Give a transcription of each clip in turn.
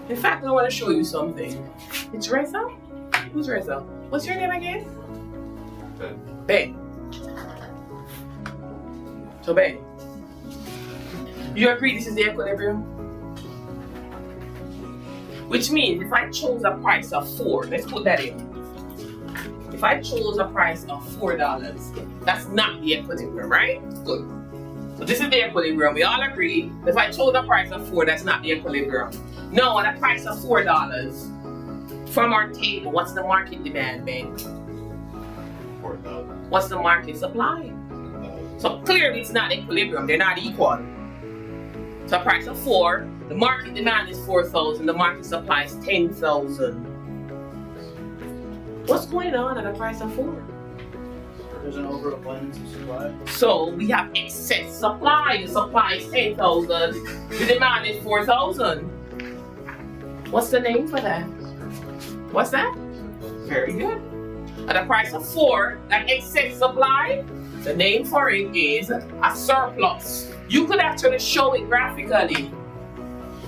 In fact, I want to show you something. It's Reza? Who's Reza? What's your name again? Ben. So Ben, you agree this is the equilibrium? Which means if I chose a price of 4, let's put that in. If I chose a price of $4, that's not the equilibrium, right? Good. So this is the equilibrium. We all agree. If I chose a price of 4, that's not the equilibrium. No, at a price of $4, from our table, what's the market demand, Ben? 4,000. What's the market supply? So clearly it's not equilibrium. They're not equal. So a price of 4, the market demand is 4,000, the market supply is 10,000. What's going on at a price of 4? There's an overabundance of supply. So we have excess supply. The supply is 10,000. The demand is 4,000. What's the name for that? What's that? Very good. At a price of 4, that excess supply, the name for it is a surplus. You could actually show it graphically.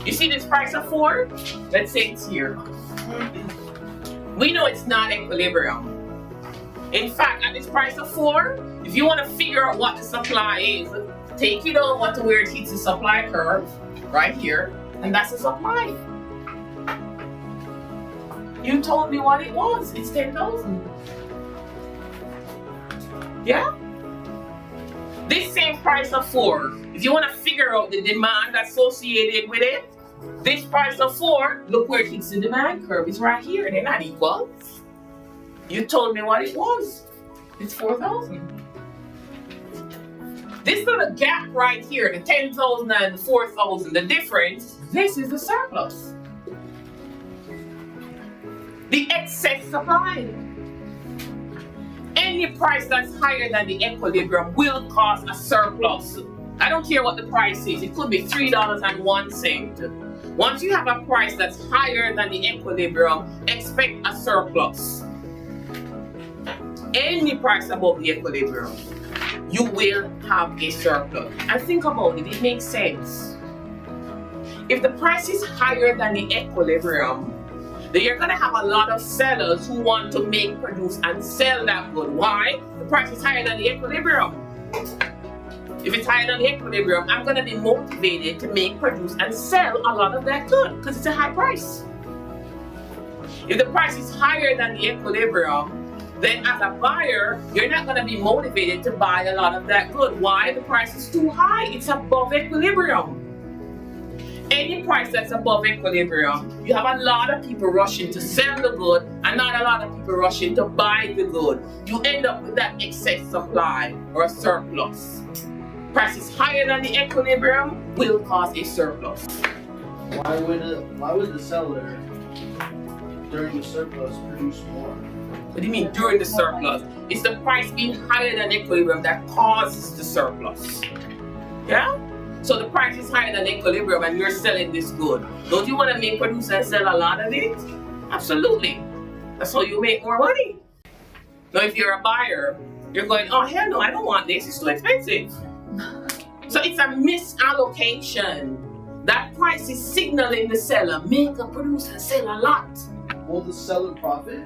You see this price of 4? Let's say it's here. We know it's not equilibrium. In fact, at this price of 4, if you want to figure out what the supply is, take it over to where it hits the supply curve, right here, and that's the supply. You told me what it was. It's 10,000. Yeah? This same price of 4, if you want to figure out the demand associated with it, this price of 4, look where it hits the demand curve. It's right here. They're not equal. You told me what it was. It's 4,000. This little gap right here, the 10,000 and the 4,000, the difference, this is the surplus. The excess supply. Any price that's higher than the equilibrium will cause a surplus. I don't care what the price is. It could be $3.01. Once you have a price that's higher than the equilibrium, expect a surplus. Any price above the equilibrium, you will have a surplus. And think about it, it makes sense. If the price is higher than the equilibrium, then you're going to have a lot of sellers who want to make, produce, and sell that good. Why? The price is higher than the equilibrium. If it's higher than the equilibrium, I'm going to be motivated to make, produce, and sell a lot of that good because it's a high price. If the price is higher than the equilibrium, then as a buyer, you're not going to be motivated to buy a lot of that good. Why? The price is too high. It's above equilibrium. Any price that's above equilibrium, you have a lot of people rushing to sell the good and not a lot of people rushing to buy the good. You end up with that excess supply or a surplus. Prices higher than the equilibrium will cause a surplus. Why would the seller during the surplus produce more? What do you mean during the surplus? It's the price being higher than equilibrium that causes the surplus. Yeah? So the price is higher than equilibrium and you're selling this good. Don't you want to make, produce, and sell a lot of it? Absolutely. That's how you make more money. Now if you're a buyer, you're going, oh hell no, I don't want this, it's too expensive. So it's a misallocation. That price is signaling the seller, make, produce, and sell a lot. Will the seller profit?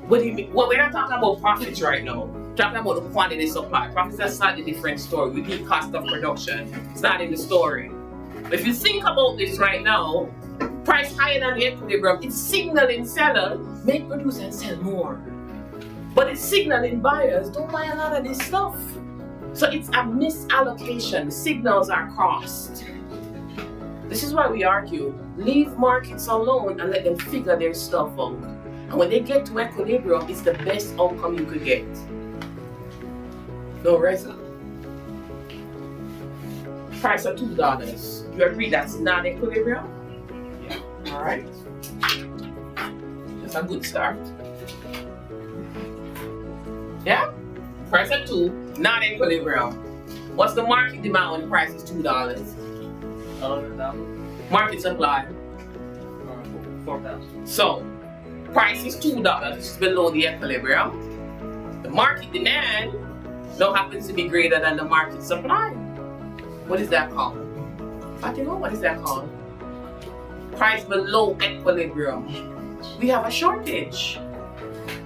What do you mean? Well, we're not talking about profits right now. We're talking about the quantity supply. Profits are a slightly different story. We need cost of production. It's not in the story. But if you think about this right now, price higher than the equilibrium, it's signaling sellers, make, produce, and sell more. But it's signaling buyers, don't buy a lot of this stuff. So it's a misallocation. The signals are crossed. This is why we argue, leave markets alone and let them figure their stuff out. And when they get to equilibrium, it's the best outcome you could get. No, Reza. Price of $2. You agree that's not equilibrium? Yeah. All right. That's a good start. Yeah? Price of 2, not equilibrium. What's the market demand when the price is $2? Market supply. 4,000. So, price is $2, it's below the equilibrium. The market demand now happens to be greater than the market supply. What is that called? I don't know what is that called. price below equilibrium, we have a shortage.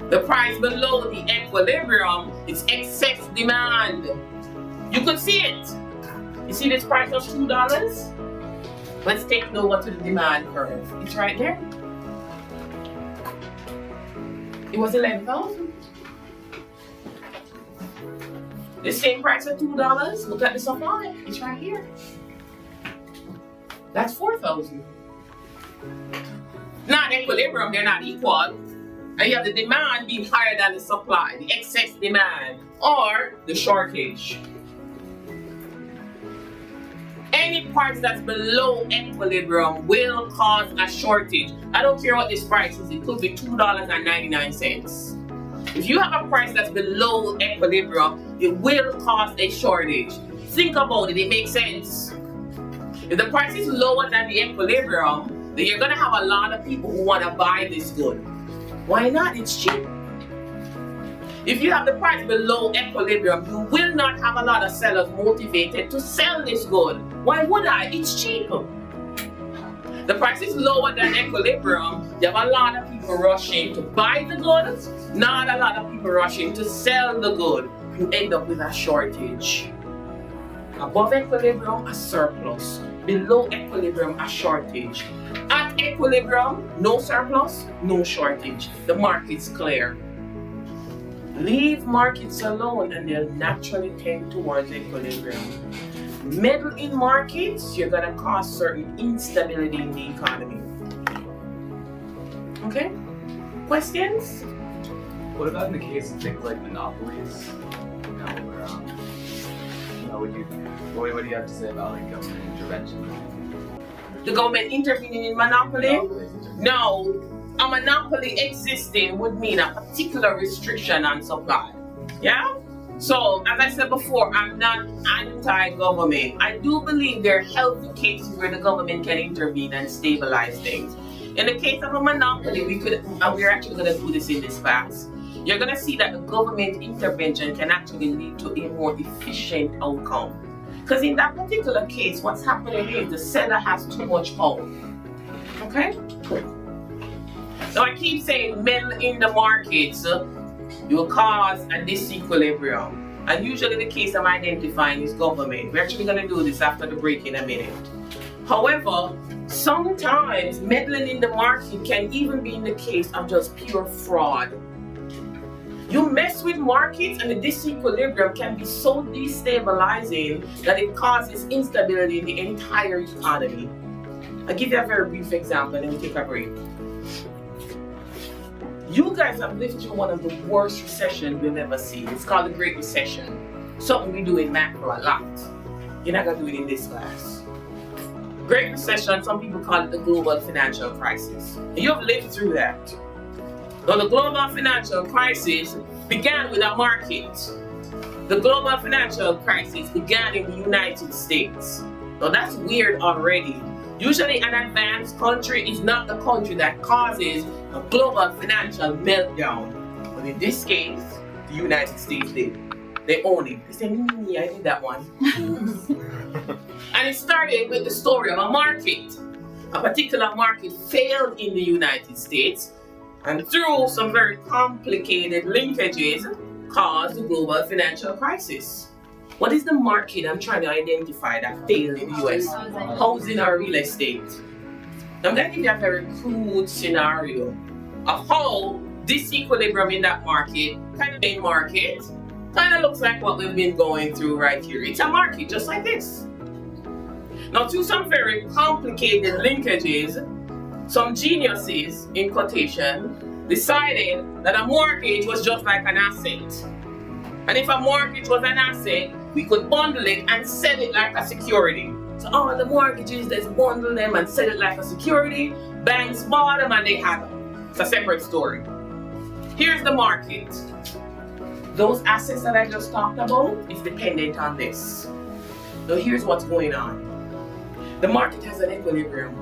The price below the equilibrium is excess demand. You could see it. You see this price of $2? Let's take it over to the demand curve. It's right there. It was 11,000. The same price of $2. Look at the supply. It's right here. That's 4,000. Not equilibrium, they're not equal. And you have the demand being higher than the supply, the excess demand, or the shortage. Any price that's below equilibrium will cause a shortage. I don't care what this price is, it could be $2.99. If you have a price that's below equilibrium, it will cause a shortage. Think about it, it makes sense. If the price is lower than the equilibrium, then you're gonna have a lot of people who wanna buy this good. Why not? It's cheap. If you have the price below equilibrium, you will not have a lot of sellers motivated to sell this good. Why would I? It's cheap. The price is lower than equilibrium, you have a lot of people rushing to buy the goods, not a lot of people rushing to sell the good. You end up with a shortage. Above equilibrium, a surplus. Below equilibrium, a shortage. At equilibrium, no surplus, no shortage. The market's clear. Leave markets alone and they'll naturally tend towards equilibrium. Meddle in markets, you're gonna cause certain instability in the economy. Okay? Questions? What about in the case of things like monopolies? What do you have to say about like government intervention? The government intervening in monopoly? No. A monopoly existing would mean a particular restriction on supply. Yeah? So, as I said before, I'm not anti-government. I do believe there are healthy cases where the government can intervene and stabilize things. In the case of a monopoly, we're actually going to do this in this class. You're going to see that the government intervention can actually lead to a more efficient outcome. Because in that particular case, what's happening is the seller has too much power. Okay? Now I keep saying meddle in the markets, you will cause a disequilibrium. And usually the case I'm identifying is government. We're actually going to do this after the break in a minute. However, sometimes meddling in the market can even be in the case of just pure fraud. You mess with markets and the disequilibrium can be so destabilizing that it causes instability in the entire economy. I'll give you a very brief example and then we take a break. You guys have lived through one of the worst recessions we've ever seen. It's called the Great Recession. Something we do in macro a lot. You're not going to do it in this class. Great Recession, some people call it the global financial crisis. And you've lived through that. Now the global financial crisis began with a market. The global financial crisis began in the United States. Now that's weird already. Usually an advanced country is not the country that causes a global financial meltdown. But in this case, the United States did. They own it. They said, I did that one. And it started with the story of a market. A particular market failed in the United States and through some very complicated linkages caused the global financial crisis. What is the market I'm trying to identify that failed in the US? Housing or real estate. Now I'm going to give you a very crude scenario of how disequilibrium in that market, kind of main market, kind of looks like what we've been going through right here. It's a market just like this. Now through some very complicated linkages, some geniuses, in quotation, decided that a mortgage was just like an asset. And if a mortgage was an asset, we could bundle it and sell it like a security. So all the mortgages, let's bundle them and sell it like a security. Banks bought them and they had them. It's a separate story. Here's the market. Those assets that I just talked about is dependent on this. So here's what's going on. The market has an equilibrium.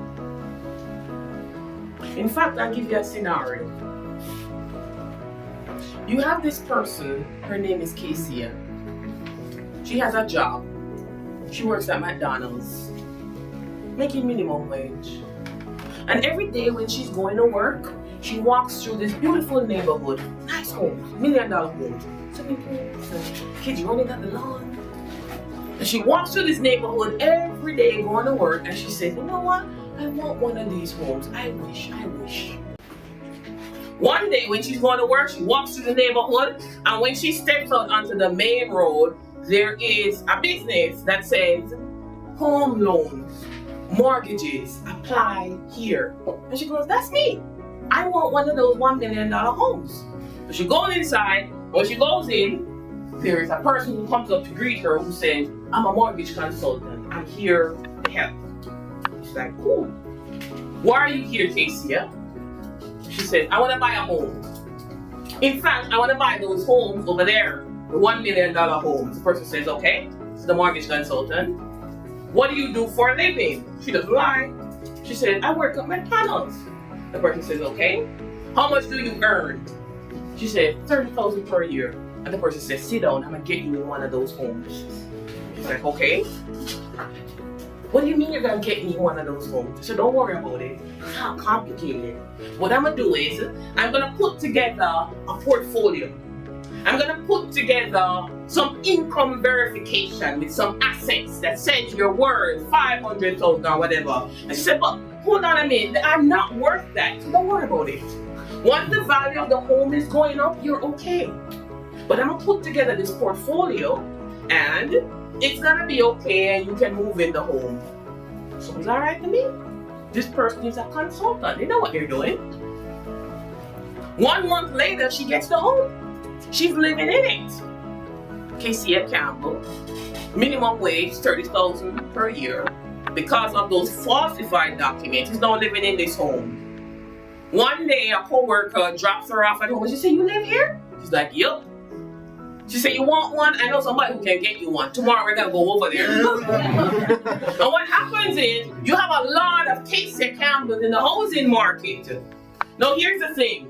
In fact, I'll give you a scenario. You have this person, her name is Casey. She has a job. She works at McDonald's, making minimum wage. And every day when she's going to work, she walks through this beautiful neighborhood. Nice homes, $1 million homes. Swimming pools, kids running down the lawn. And she walks through this neighborhood every day going to work, and she says, you know what? I want one of these homes. I wish. One day when she's going to work, she walks through the neighborhood, and when she steps out onto the main road, there is a business that says, home loans, mortgages, apply here. And she goes, that's me. I want one of those $1 million homes. So she goes inside. When she goes in, there is a person who comes up to greet her who says, I'm a mortgage consultant. I'm here to help. She's like, cool. Why are you here, Casey? She says, I want to buy a home. In fact, I want to buy those homes over there, the $1 million homes. The person says, okay. It's the mortgage consultant. What do you do for a living? She doesn't lie. She said, I work at McDonald's. The person says, okay. How much do you earn? She said, $30,000 per year. And the person says, sit down, I'm gonna get you in one of those homes. She's like, okay. What do you mean you're gonna get me in one of those homes? So don't worry about it. It's not complicated. What I'm gonna do is, I'm gonna put together a portfolio. I'm gonna put together some income verification with some assets that says you're worth $500,000 or whatever. And she said, but hold on a minute, I'm not worth that. So don't worry about it. Once the value of the home is going up, you're okay. But I'm gonna put together this portfolio and it's gonna be okay and you can move in the home. So it's alright to me. This person is a consultant, they know what they're doing. 1 month later, she gets the home. She's living in it. Casey Campbell, minimum wage $30,000 per year. Because of those falsified documents, she's now living in this home. One day, a co-worker drops her off at home and she said, you live here? She's like, yup. She said, you want one? I know somebody who can get you one. Tomorrow we're gonna go over there. And what happens is, you have a lot of Casey Campbells in the housing market. Now here's the thing.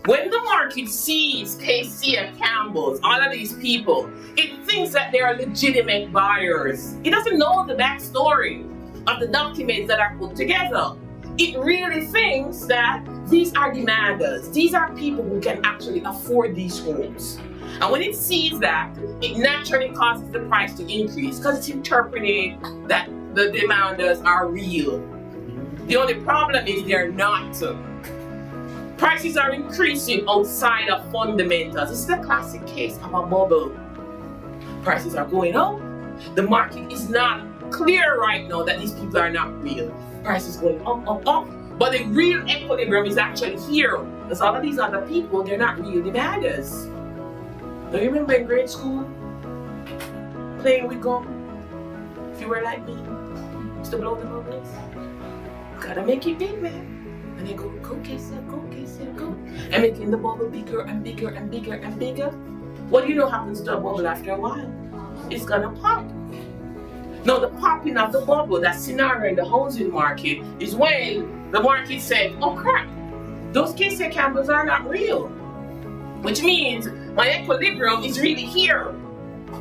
When the market sees Casey Campbells, all of these people, it thinks that they are legitimate buyers. It doesn't know the backstory of the documents that are put together. It really thinks that these are demanders. These are people who can actually afford these homes. And when it sees that, it naturally causes the price to increase because it's interpreting that the demanders are real. The only problem is they're not. Prices are increasing outside of fundamentals. This is a classic case of a bubble. Prices are going up. The market is not clear right now that these people are not real. Prices going up. But the real equilibrium is actually here. Because all of these other people, they're not real demanders. Do you remember in grade school, playing with gum? If you were like me, used to blow the bubbles. Gotta make it big, man. And they go, Casey, go. And making the bubble bigger and bigger and bigger and bigger. What do you know happens to a bubble after a while? It's gonna pop. Now the popping of the bubble, that scenario in the housing market, is when the market said, oh crap, those Casey Campbells are not real. Which means my equilibrium is really here.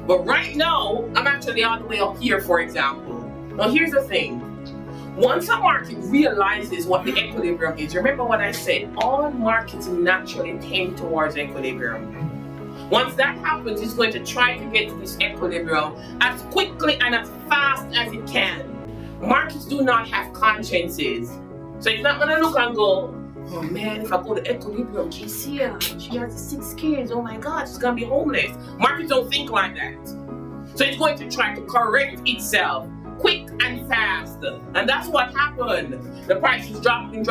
But right now, I'm actually all the way up here, for example. Now here's the thing. Once a market realizes what the equilibrium is, remember what I said, all markets naturally tend towards equilibrium. Once that happens, it's going to try to get to this equilibrium as quickly and as fast as it can. Markets do not have consciences. So it's not gonna look and go, oh man, if I go to equilibrium, Casey, she has 6 kids, oh my God, she's gonna be homeless. Markets don't think like that. So it's going to try to correct itself quick and fast. And that's what happened. The price is dropping.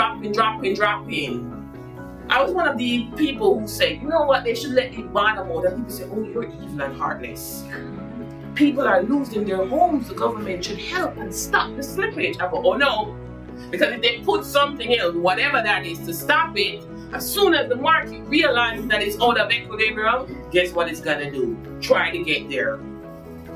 I was one of the people who said, you know what, they should let it bottom out. And people say, oh, you're evil and heartless. People are losing their homes. The government should help and stop the slippage. I go, oh no. Because if they put something else, whatever that is, to stop it, as soon as the market realizes that it's out of equilibrium, guess what it's gonna do? Try to get there.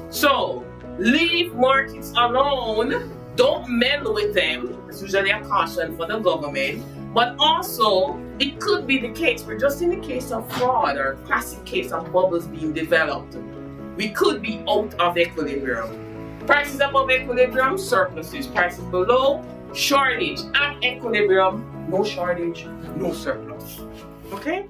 So, leave markets alone. Don't meddle with them. It's usually a caution for the government. But also, it could be the case, we're just in the case of fraud or classic case of bubbles being developed. We could be out of equilibrium. Prices above equilibrium, surpluses. Prices below, shortage. At equilibrium, no shortage, no surplus. Okay?